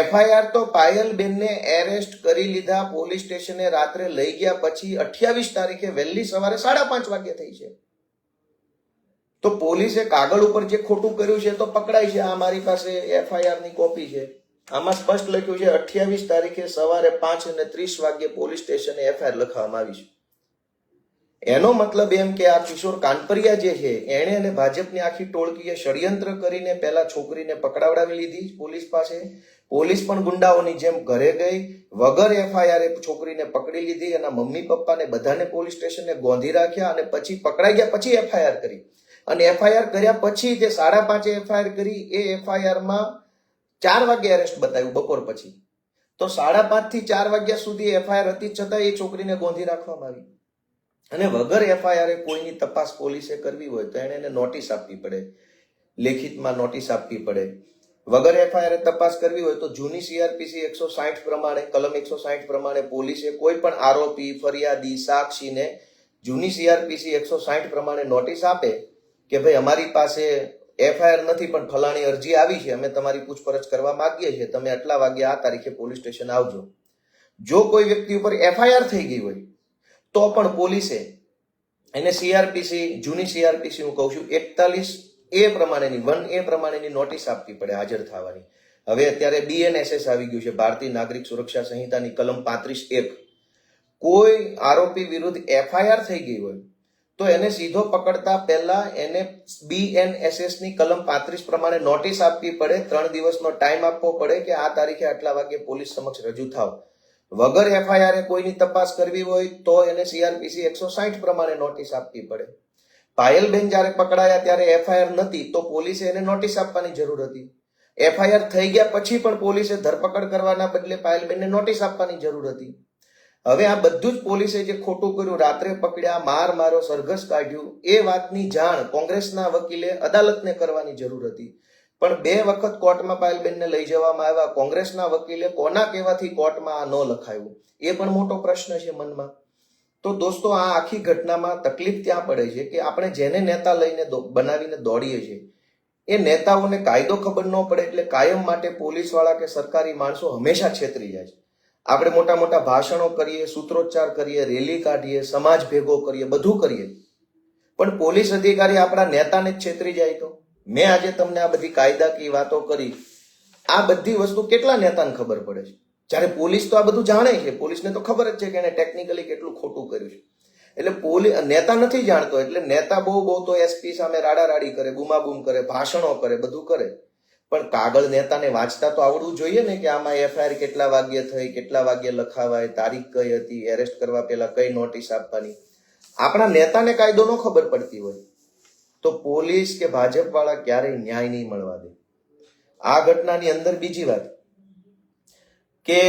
FIR તો પાયલબેનને એરેસ્ટ કરી લીધા, પોલીસ સ્ટેશને રાત્રે લઈ ગયા પછી 28 તારીખે વહેલી સવારે 5:30 વાગે થઈ છે. તો પોલીસે કાગળ ઉપર જે ખોટું કર્યું છે તો પકડાય છે. આ મારી પાસે FIR ની કોપી છે. આમાં સ્પષ્ટ લખ્યું છે 28 તારીખે સવારે 5:30 વાગે પોલીસ સ્ટેશને FIR લખવામાં આવી છે. એનો મતલબ એમ કે આ કિશોર કાનપરિયા જે છે એણે અને ભાજપની આખી ટોળકીએ ષડયંત્ર કરીને પહેલા છોકરીને પકડાવડાવી લીધી પોલીસ પાસે. પોલીસ પણ ગુંડાઓની જેમ ઘરે ગઈ, વગર એફઆઈઆર છોકરીને પકડી લીધી, એના મમ્મી પપ્પાને બધાને પોલીસ સ્ટેશને ગોંધી રાખ્યા અને પછી પકડાઈ ગયા પછી એફઆઈઆર કરી. અને એફઆઈઆર કર્યા પછી જે 5:30 એફઆઈઆર કરી એ એફઆઈઆરમાં 4 વાગે એરેસ્ટ બતાવ્યું બપોર પછી. તો 5:30 થી 4 વાગ્યા સુધી એફઆઈઆર હતી છતાં એ છોકરીને ગોંધી રાખવામાં આવી. અને વગર એફઆઈઆર કોઈની તપાસ પોલીસે કરવી હોય તો એને નોટિસ આપવી પડે, લેખિતમાં નોટિસ આપવી પડે. વગર એફઆઈઆર તપાસ કરવી હોય તો જૂની સીઆરપીસી 160 પ્રમાણે, કલમ 160 પ્રમાણે પોલીસે કોઈ પણ આરોપી, ફરિયાદી, સાક્ષીને જૂની સીઆરપીસી 160 પ્રમાણે નોટિસ આપે કે ભાઈ અમારી પાસે એફઆઈઆર નથી પણ ફલાણી અરજી આવી છે, અમે તમારી પૂછપરછ કરવા માંગીએ છીએ, તમે આટલા વાગે આ તારીખે પોલીસ સ્ટેશન આવજો. જો કોઈ વ્યક્તિ ઉપર એફઆઈઆર થઈ ગઈ હોય તો પણ પોલીસે એને સીઆરપીસી, જૂની સીઆરપીસી હું કહું છું 41A પ્રમાણેની 1A પ્રમાણેની નોટિસ આપવી પડે હાજર થવાની. હવે અત્યારે BNSS આવી ગયું છે, ભારતીય નાગરિક સુરક્ષા સંહિતાની કલમ 35(1). કોઈ આરોપી વિરુદ્ધ એફઆઈઆર થઈ ગઈ હોય તો એને સીધો પકડતા પહેલા એને BNSS ની કલમ 35 પ્રમાણે નોટિસ આપવી પડે, 3 દિવસનો ટાઈમ આપવો પડે કે આ તારીખે આટલા વાગે પોલીસ સમક્ષ રજૂ થાવ. વગર એફઆઈઆર કોઈની તપાસ કરવી હોય તો એને સીઆરપીસી 160 પ્રમાણે નોટિસ આપવી પડે. પાયલબેન જ્યારે પકડાયા ત્યારે એફઆઈઆર નથી તો પોલીસે એને નોટિસ આપવાની જરૂર હતી. એફઆઈઆર થઈ ગયા પછી પણ પોલીસે ધરપકડ કરવાના બદલે પાયલબેનને નોટિસ આપવાની જરૂર હતી. હવે આ બધું જ પોલીસે જે ખોટું કર્યું, રાત્રે પકડ્યા, માર માર્યો, સરઘસ કાઢ્યું, એ વાતની જાણ કોંગ્રેસના વકીલે અદાલતને કરવાની જરૂર હતી. પણ 2 વખત કોર્ટમાં પાયલબેનને લઈ જવામાં આવ્યા. કોંગ્રેસના વકીલે કોના કહેવાથી કોર્ટમાં આ ન લખાયું, એ પણ મોટો પ્રશ્ન છે મનમાં. તો દોસ્તો, આ આખી ઘટનામાં તકલીફ ત્યાં પડે છે કે આપણે જેને નેતા લઈને બનાવીને દોડીએ છીએ એ નેતાઓને કાયદો ખબર ન પડે એટલે કાયમ માટે પોલીસવાળા કે સરકારી માણસો હંમેશા છેતરી જાય છે. આપણે મોટા મોટા ભાષણો કરીએ, સૂત્રોચ્ચાર કરીએ, રેલી કાઢીએ, સમાજ ભેગો કરીએ, બધું કરીએ, પણ પોલીસ અધિકારી આપણા નેતાને જ છેતરી જાય તો? મેં આજે તમને આ બધી કાયદાકીય વાતો કરી, આ બધી વસ્તુ કેટલા નેતાને ખબર પડે છે? જ્યારે પોલીસ તો આ બધું જાણે છે, પોલીસને તો ખબર જ છે કે એને ટેકનિકલી કેટલું ખોટું કર્યું છે. એટલે નેતા નથી જાણતો, એટલે નેતા બહુ તો એસપી સામે રાડારાડી કરે, બૂમાબૂમ કરે, ભાષણો કરે, બધું કરે, પણ કાગળ નેતાને વાંચતા તો આવડવું જોઈએ ને કે આમાં એફઆઈઆર કેટલા વાગ્યે થઈ, કેટલા વાગ્યે લખાવાય, તારીખ કઈ હતી, એરેસ્ટ કરવા પહેલા કઈ નોટિસ આપવાની. આપણા નેતાને કાયદો ન ખબર પડતી હોય તો પોલીસ કે ભાજપ વાળા ક્યારેય ન્યાય નહીં મળવા દે. આ ઘટનાની અંદર બીજી વાત કે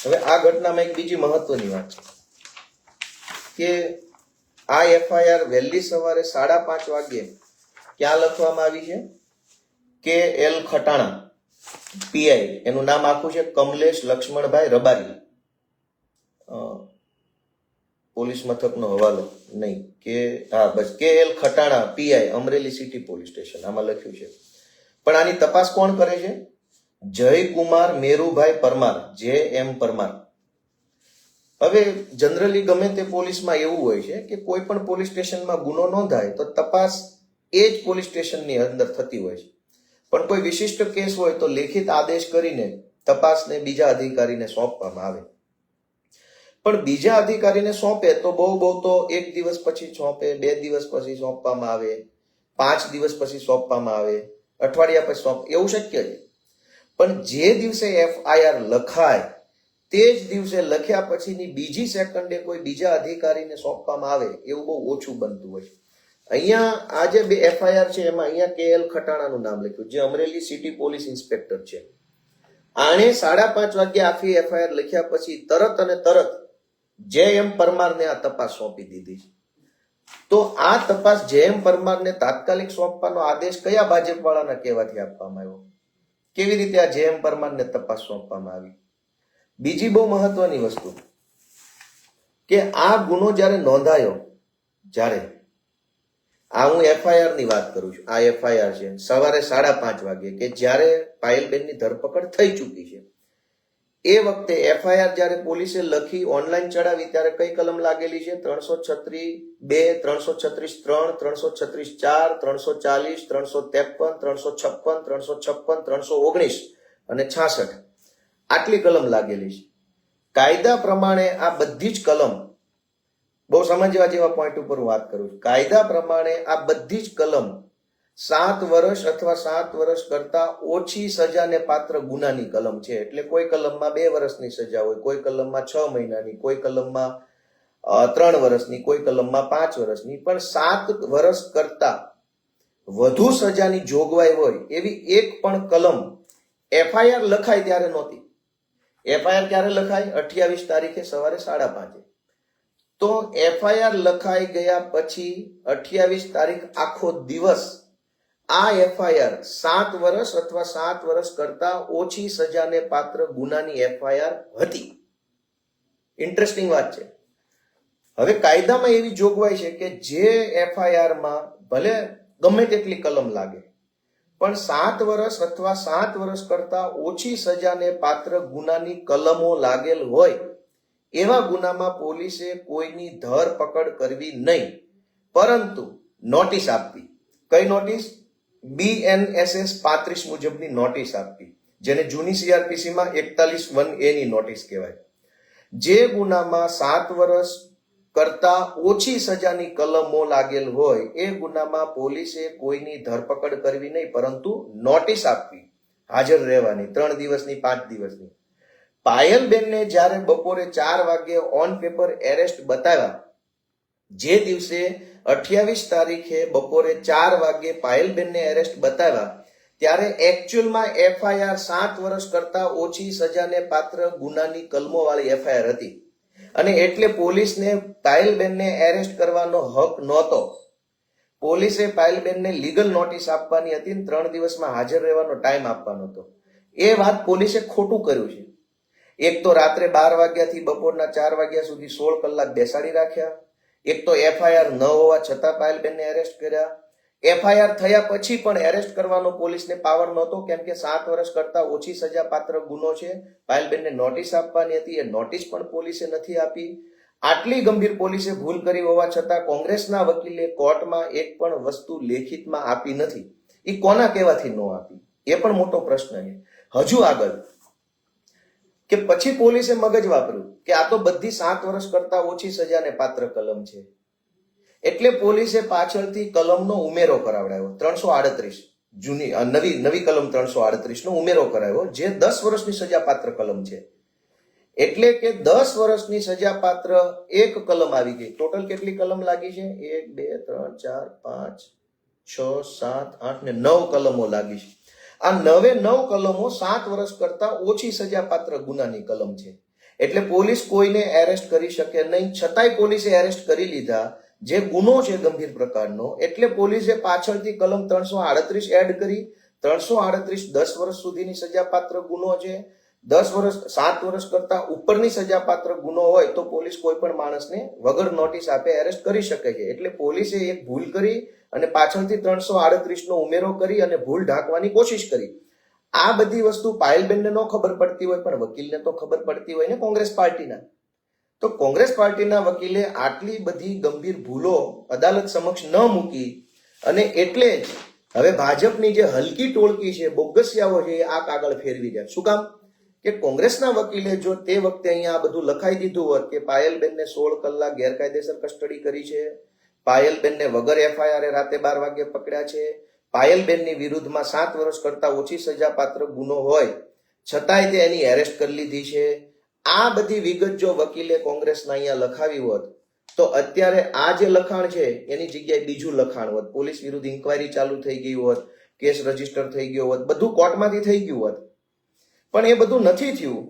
હવે આ ઘટનામાં એક બીજી મહત્વની વાત છે કે આ એફઆઈઆર વહેલી સવારે 5:30 વાગ્યે ક્યાં લખવામાં આવી છે કે એલ ખટાણા પીઆઈ, એનું નામ આખું છે કમલેશ લક્ષ્મણભાઈ રબારી, પોલીસ મથકનો હવાલો નહીં કે હા બસ KL Khatana PI, Amreli city police station, આમાં લખ્યું છે. પણ આની તપાસ કોણ કરે છે? જયકુમાર મેરુભાઈ પરમાર, JM પરમાર. હવે જનરલી ગમે તે પોલીસમાં એવું હોય છે કે કોઈ પણ પોલીસ સ્ટેશનમાં ગુનો નોંધાય તો તપાસ એ જ પોલીસ સ્ટેશનની અંદર થતી હોય છે, પણ કોઈ વિશિષ્ટ કેસ હોય તો લેખિત આદેશ કરીને તપાસને બીજા અધિકારીને સોંપવામાં આવે. પણ બીજા અધિકારીને સોંપે તો બહુ તો 1 દિવસ પછી સોંપે, 2 દિવસ પછી સોંપવામાં આવે, 5 દિવસ પછી સોંપવામાં આવે, અઠવાડિયા પછી સોંપ, એવું શક્ય છે. પણ જે દિવસે એફઆઈઆર લખાય તે જ દિવસે લખ્યા પછીની બીજી સેકન્ડે કોઈ બીજા અધિકારીને સોંપવામાં આવે એવું બહુ ઓછું બનતું હોય છે. અહીંયા આ જે 2 એફઆઈઆર છે એમાં અહીંયા KL ખટાણાનું નામ લખ્યું, જે અમરેલી સિટી પોલીસ ઇન્સ્પેક્ટર છે. આણે 5:30 વાગ્યે આખી એફઆઈઆર લખ્યા પછી તરત અને તરત JM પરમારને આ તપાસ સોંપી દીધી છે. તો આ તપાસ JM પરમારને તાત્કાલિક સોંપવાનો આદેશ કયા ભાજપ વાળાના કહેવાથી આપવામાં આવ્યો? કેવી રીતે આ JM પરમારને તપાસ સોંપવામાં આવી? બીજી બહુ મહત્વની વસ્તુ કે આ ગુનો જ્યારે નોંધાયો, જ્યારે આ હું એફઆઈઆર ની વાત કરું છું, આ એફઆઈઆર છે સવારે 5:30 વાગે કે જ્યારે પાયલબેનની ધરપકડ થઈ ચૂકી છે. એ વખતે એફઆઈઆર જ્યારે પોલીસે લખી ઓનલાઈન ચડાવી ત્યારે કઈ કલમ લાગેલી છે? 336(2), 336(3), 336(4), 340, 353, 356, 356, 319 અને 66 આટલી કલમ લાગેલી છે. કાયદા પ્રમાણે આ બધી જ કલમ, બહુ સમજવા જેવા પોઈન્ટ ઉપર હું વાત કરું છું, કાયદા પ્રમાણે આ બધી જ કલમ 7 વર્ષ અથવા 7 વર્ષ કરતા ઓછી સજાને પાત્ર ગુનાની કલમ છે. એટલે કોઈ કલમમાં 2 વર્ષની સજા હોય, કોઈ કલમમાં 6 મહિનાની, કોઈ કલમમાં 3 વર્ષની, કોઈ કલમમાં 5 વર્ષની, પણ 7 વર્ષ કરતા વધુ સજાની જોગવાઈ હોય એવી એક પણ કલમ એફઆઈઆર લખાય ત્યારે નહોતી. એફઆઈઆર ક્યારે લખાય? 28 તારીખે સવારે 5:30. તો એફઆઈઆર લખાઈ ગયા પછી 28 તારીખ આખો દિવસ આ એફઆઈઆર 7 વર્ષ અથવા 7 વર્ષ કરતા ઓછી સજાને પાત્ર ગુનાની એફઆઈઆર હતી. ઇન્ટરેસ્ટિંગ વાત છે. હવે કાયદામાં એવી જોગવાઈ છે કે જે એફઆઈઆરમાં ભલે ગમે તેટલી કલમ લાગે પણ 7 વર્ષ અથવા 7 વર્ષ કરતા ઓછી સજાને પાત્ર ગુનાની કલમો લાગેલ હોય એવા ગુનામાં પોલીસે કોઈની ધરપકડ કરવી નહીં, પરંતુ નોટિસ આપવી. કઈ નોટિસ? BNSS 35 મુજબની નોટિસ આપવી, જેને જૂની CRPCમાં 41(1A) ની નોટિસ કહેવાય. જે ગુનામાં 7 વર્ષ કરતા ઓછી સજાની કલમો લાગેલ હોય એ ગુનામાં પોલીસે કોઈની ધરપકડ કરવી નહીં, પરંતુ નોટિસ આપવી, હાજર રહેવાની, 3 દિવસની, 5 દિવસની. પાયલબેનને જ્યારે બપોરે 4 વાગે ઓન પેપર એરેસ્ટ બતાવ્યા, જે દિવસે 28 તારીખે બપોરે 4 વાગે પાયલબેનને એરેસ્ટ બતાવ્યા, ત્યારે એકચ્યુઅલમાં એફઆઈઆર 7 વર્ષ કરતા ઓછી સજાને પાત્ર ગુનાની કલમો વાળી એફઆઈઆર હતી અને એટલે પોલીસને પાયલબેનને એરેસ્ટ કરવાનો હક નહોતો. પોલીસે પાયલબેનને લીગલ નોટિસ આપવાની હતી અને 3 દિવસમાં હાજર રહેવાનો ટાઈમ આપવાનો હતો. એ વાત પોલીસે ખોટું કર્યું છે. એક તો રાત્રે 12 વાગ્યાથી બપોરના 4 વાગ્યા સુધી 16 કલાક બેસાડી રાખ્યા. એક તો એફઆઈઆર ન હોવા છતાં પાયલબેનને એરેસ્ટ કર્યા. એફઆઈઆર થયા પછી પણ એરેસ્ટ કરવાનો પોલીસને પાવર નહોતો, કેમ કે 7 વર્ષ કરતા ઓછી સજા પાત્ર ગુનો છે. પાયલબેનને નોટિસ આપવાની હતી, એ નોટિસ પણ પોલીસે નથી આપી. આટલી ગંભીર પોલીસે ભૂલ કરી હોવા છતાં કોંગ્રેસના વકીલે કોર્ટમાં એક પણ વસ્તુ લેખિતમાં આપી નથી. એ કોના કહેવાથી ન આપી એ પણ મોટો પ્રશ્ન છે. હજુ આગળ કે પછી પોલીસે મગજ વાપર્યું કે આ તો બધી 7 વર્ષ કરતા ઓછી સજાને પાત્ર કલમ છે, એટલે પોલીસે પાછળથી કલમનો ઉમેરો કરાવડાવ્યો. 338 જૂની નવી કલમ 338 નો ઉમેરો કરાવ્યો, જે 10 વર્ષની સજાપાત્ર કલમ છે. એટલે કે 10 વર્ષની સજાપાત્ર એક કલમ આવી ગઈ. ટોટલ કેટલી કલમ લાગી છે? 1 2 3 4 5 6 7 8 ને 9 કલમો લાગી છે. આ 9 કલમો 7 વર્ષ કરતા ઓછી સજાપાત્ર ગુનાની કલમ છે. એટલે પોલીસ કોઈને એરેસ્ટ કરી શકે નહીં, છતાંય પોલીસે એરેસ્ટ કરી લીધા, જે ગુનો છે ગંભીર પ્રકારનો. એટલે પોલીસે પાછળથી કલમ 338 એડ કરી. 338 10 વર્ષ સુધીની સજાપાત્ર ગુનો છે. 10 વર્ષ 7 વર્ષ કરતા ઉપરની સજાપાત્ર ગુનો હોય તો પોલીસ કોઈ પણ માણસને વગર નોટિસ આપે એરેસ્ટ કરી શકે છે. એટલે પોલીસે એક ભૂલ કરી અને પાછળથી 338 નો ઉમેરો કરી અને ભૂલ ઢાંકવાની કોશિશ કરી. આ બધી વસ્તુ પાયલબેનને ન ખબર પડતી હોય પણ વકીલને તો ખબર પડતી હોય ને, કોંગ્રેસ પાર્ટીના. તો કોંગ્રેસ પાર્ટીના વકીલે આટલી બધી ગંભીર ભૂલો અદાલત સમક્ષ ન મૂકી અને એટલે જ હવે ભાજપની જે હલકી ટોળકી છે, બોગસિયાઓ છે, આ કાગળ ફેરવી જાય. શું કામ? કે કોંગ્રેસના વકીલે જો તે વખતે અહીંયા આ બધું લખાઈ દીધું હોત કે પાયલબેનને 16 કલાક ગેરકાયદેસર કસ્ટડી કરી છે, પાયલબેનને વગર એફઆઈઆર રાતે 12 વાગે પકડ્યા છે, પાયલબેનની વિરુદ્ધમાં 7 વર્ષ કરતા ઓછી સજાપાત્ર ગુનો હોય છતાંય તે એની એરેસ્ટ કરી લીધી છે, આ બધી વિગત જો વકીલે કોંગ્રેસના અહીંયા લખાવી હોત તો અત્યારે આ જે લખાણ છે એની જગ્યાએ બીજું લખાણ હોત. પોલીસ વિરુદ્ધ ઇન્કવાયરી ચાલુ થઈ ગઈ હોત, કેસ રજીસ્ટર થઈ ગયો હોત, બધું કોર્ટમાંથી થઈ ગયું હોત. પણ એ બધું નથી થયું.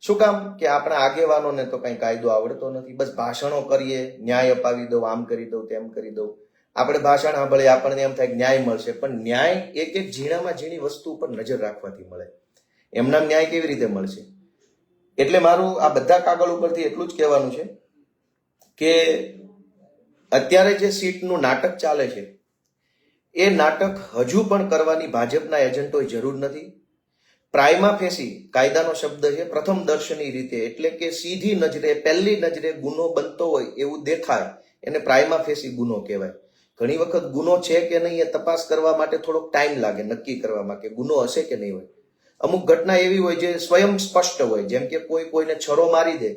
શું કામ? કે આપણા આગેવાનોને તો કઈ કાયદો આવડતો નથી. બસ ભાષણો કરીએ, ન્યાય અપાવી દઉં, આમ કરી દઉં, તેમ કરી દઉં. આપણે ભાષણ સાંભળીએ, આપણને એમ થાય ન્યાય મળશે, પણ ન્યાય એક એક ઝીણામાં ઝીણી વસ્તુ ઉપર નજર રાખવાથી મળે. એમના ન્યાય કેવી રીતે મળશે? એટલે મારું આ બધા કાગળ ઉપરથી એટલું જ કહેવાનું છે કે અત્યારે જે સીટનું નાટક ચાલે છે એ નાટક હજુ પણ કરવાની ભાજપના એજન્ટોએ જરૂર નથી. પ્રાઇમા ફેસી કાયદાનો શબ્દ છે પ્રથમ દર્શની રીતે, એટલે કે સીધી નજરે પહેલી નજરે ગુનો બનતો હોય એવું દેખાય એને પ્રાઇમા ફેસી ગુનો કહેવાય. ઘણી વખત ગુનો છે કે નહીં એ તપાસ કરવા માટે થોડોક ટાઈમ લાગે નક્કી કરવામાં કે ગુનો હશે કે નહીં હોય. અમુક ઘટના એવી હોય જે સ્વયં સ્પષ્ટ હોય, જેમ કે કોઈને છરો મારી દે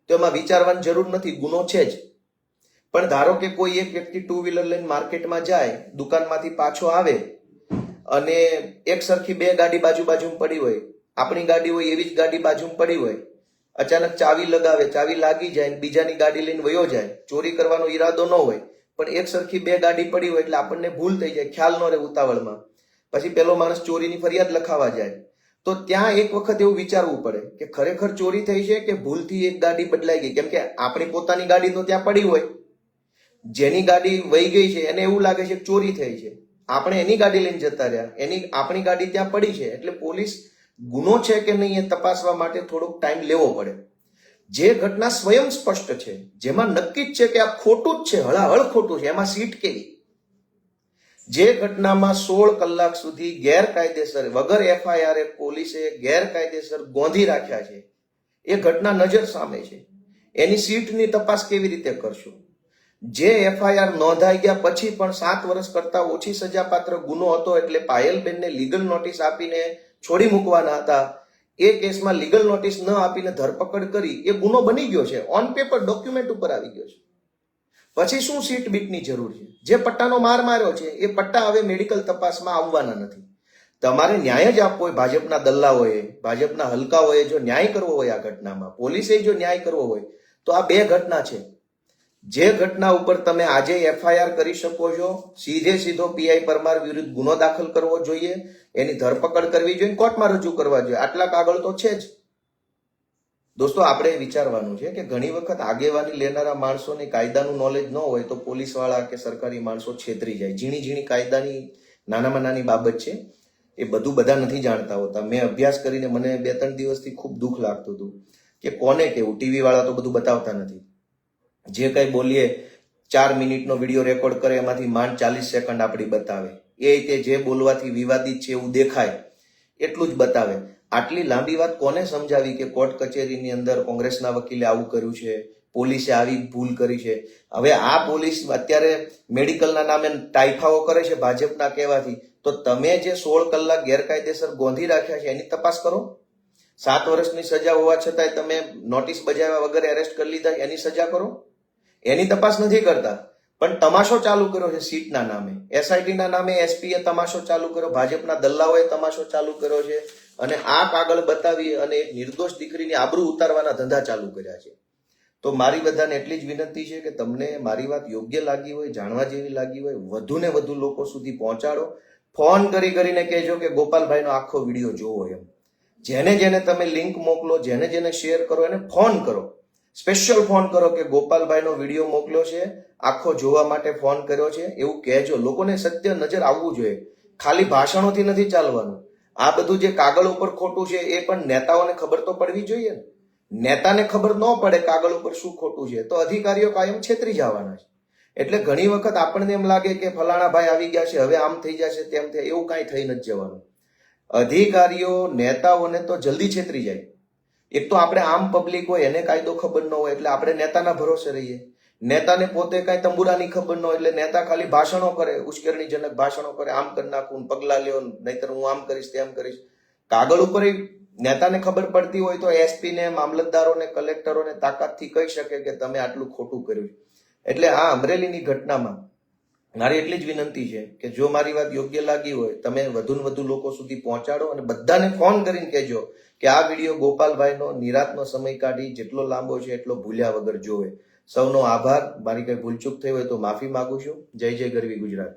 તો એમાં વિચારવાની જરૂર નથી, ગુનો છે જ. પણ ધારો કે કોઈ એક વ્યક્તિ ટુ વ્હીલર લઈને માર્કેટમાં જાય, દુકાનમાંથી પાછો આવે અને એક સરખી બે ગાડી બાજુમાં પડી હોય, આપણી ગાડી હોય એવી જ ગાડી બાજુમાં પડી હોય, અચાનક ચાવી લગાવે, ચાવી લાગી જાય, બીજાની ગાડી લઈને વયો જાય, ચોરી કરવાનો ઈરાદો ન હોય પણ એક સરખી બે ગાડી પડી હોય એટલે આપણને ભૂલ થઈ જાય, ખ્યાલ ન રહે ઉતાવળમાં, પછી પેલો માણસ ચોરીની ફરિયાદ લખાવા જાય, તો ત્યાં એક વખત એવું વિચારવું પડે કે ખરેખર ચોરી થઈ છે કે ભૂલથી એક ગાડી બદલાઈ ગઈ. કેમ કે આપણી પોતાની ગાડી તો ત્યાં પડી હોય, જેની ગાડી વહી ગઈ છે એને એવું લાગે છે કે ચોરી થઈ છે, આપણે એની ગાડી લઈને જતા રહ્યા, આપણી ગાડી ત્યાં પડી છે. એટલે પોલીસ ગુનો છે કે નહીં એ તપાસવા માટે થોડોક ટાઈમ લેવો પડે. જે ઘટના સ્વયં સ્પષ્ટ છે, જેમાં નક્કી જ છે કે આ ખોટું જ છે, હળાહળ ખોટું છે, એમાં સીટ કેવી? જે ઘટનામાં 16 કલાક સુધી ગેરકાયદેસર વગર FIR પોલીસે ગેરકાયદેસર ગોંધી રાખ્યા છે, એ ઘટના નજર સામે છે, એની સીટની તપાસ કેવી રીતે કરશો? જે FIR નોંધાઈ ગયા પછી પણ 7 વર્ષ કરતા ઓછી સજાપાત્ર ગુનો હતો એટલે પાયલબેનને લીગલ નોટિસ આપીને છોડી મૂકવાના હતા, એ કેસમાં લીગલ નોટિસ ન આપીને ધરપકડ કરી, એ ગુનો બની ગયો છે, ઓન પેપર ડોક્યુમેન્ટ ઉપર આવી ગયો છે. પછી શું સીટ બીટની જરૂર છે? જે પટ્ટાનો માર માર્યો છે એ પટ્ટા હવે મેડિકલ તપાસમાં આવવાના નથી. તમારે ન્યાય જ આપવો હોય, ભાજપના દલ્લાઓએ, ભાજપના હલકાઓએ જો ન્યાય કરવો હોય આ ઘટનામાં, પોલીસે જો ન્યાય કરવો હોય તો આ બે ઘટના છે. જે ઘટના ઉપર તમે આજે FIR કરી શકો છો, સીધો PI પરમાર વિરુદ્ધ ગુનો દાખલ કરવો જોઈએ, એની ધરપકડ કરવી જોઈએ, કોર્ટમાં રજૂ કરવા જોઈએ, આટલા કાગળ તો છે જ. દોસ્તો, આપણે વિચારવાનું છે કે ઘણી વખત આગેવાની લેનારા માણસોને કાયદાનું નોલેજ ન હોય તો પોલીસ વાળા કે સરકારી માણસો છેતરી જાય. ઝીણી કાયદાની નાનામાં નાની બાબત છે, એ બધું બધા નથી જાણતા હોતા. મેં અભ્યાસ કરીને મને 2-3 દિવસથી ખૂબ દુઃખ લાગતું હતું કે કોને કેવું, ટીવી વાળા તો બધું બતાવતા નથી. જે કઈ બોલીએ 4 મિનિટનો વિડીયો રેકોર્ડ કરે એમાંથી માંડ 40 સેકન્ડ આપણી બતાવે, એ રીતે જે બોલવાથી વિવાદિત છે એવું દેખાય એટલું જ બતાવે. આટલી લાંબી વાત કોને સમજાવી કે કોર્ટ કચેરીની અંદર કોંગ્રેસના વકીલે આવું કર્યું છે, પોલીસે આવી ભૂલ કરી છે? હવે આ પોલીસ અત્યારે મેડિકલના નામે ટાઈફાઓ કરે છે ભાજપના કહેવાથી, તો તમે જે 16 કલાક ગેરકાયદેસર ગોંધી રાખ્યા છે એની તપાસ કરો. 7 વર્ષની સજા હોવા છતાંય તમે નોટિસ બજાવ્યા વગર એરેસ્ટ કરી લીધા, એની સજા કરો. એની તપાસ નથી કરતા, પણ તમાશો ચાલુ કર્યો છે સીટના નામે, SIT ના નામે SP એ તમાશો ચાલુ કર્યો, ભાજપના દલ્લાઓએ તમાશો ચાલુ કર્યો છે અને આ કાગળ બતાવી અને એક નિર્દોષ દીકરીની આબરૂ ઉતારવાના ધંધા ચાલુ કર્યા છે. તો મારી બધાને એટલી જ વિનંતી છે કે તમને મારી વાત યોગ્ય લાગી હોય, જાણવા જેવી લાગી હોય, વધુ ને વધુ લોકો સુધી પહોંચાડો. ફોન કરીને કહેજો કે ગોપાલભાઈનો આખો વિડીયો જોવો એમ. જેને તમે લિંક મોકલો, જેને શેર કરો, એને ફોન કરો, સ્પેશિયલ ફોન કરો કે ગોપાલભાઈનો વિડીયો મોકલ્યો છે, આખો જોવા માટે ફોન કર્યો છે, એવું કહેજો. લોકોને સત્ય નજર આવવું જોઈએ, ખાલી ભાષણોથી નથી ચાલવાનું. આ બધું જે કાગળ ઉપર ખોટું છે એ પણ નેતાઓને ખબર તો પડવી જોઈએ ને. નેતાને ખબર ન પડે કાગળ ઉપર શું ખોટું છે તો અધિકારીઓ કાયમ છેતરી જવાના છે. એટલે ઘણી વખત આપણને એમ લાગે કે ફલાણા ભાઈ આવી ગયા છે, હવે આમ થઈ જશે, તેમ થાય, એવું કાંઈ થઈ નથી જવાનું. અધિકારીઓ નેતાઓને તો જલ્દી છેતરી જાય. એક તો આપણે આમ પબ્લિક હોય, એને કાયદો ખબર ન હોય એટલે આપણે નેતાના ભરોસે રહીએ. નેતાને પોતે કાંઈ તંબુરાની ખબર ન હોય એટલે નેતા ખાલી ભાષણો કરે, ઉશ્કેરણીજનક ભાષણો કરે, આમ કરી નાખું, પગલા લ્યો, નહીતર હું આમ કરીશ, તેમ કરીશ. કાગળ ઉપર નેતાને ખબર પડતી હોય તો SP ને, મામલતદારોને, કલેક્ટરોને તાકાતથી કહી શકે કે તમે આટલું ખોટું કર્યું. એટલે આ અમરેલીની ઘટનામાં મારી એટલી જ વિનંતી છે કે જો મારી વાત યોગ્ય લાગી હોય તમે વધુ ને વધુ લોકો સુધી પહોંચાડો અને બધાને ફોન કરીને કહેજો કે આ વિડીયો ગોપાલભાઈનો નિરાતનો સમય કાઢી જેટલો લાંબો છે એટલો ભૂલ્યા વગર જોવે. સૌનો આભાર. મારી કઈ ભૂલચૂક થઈ હોય તો માફી માંગુ છું. જય જય ગરવી ગુજરાત.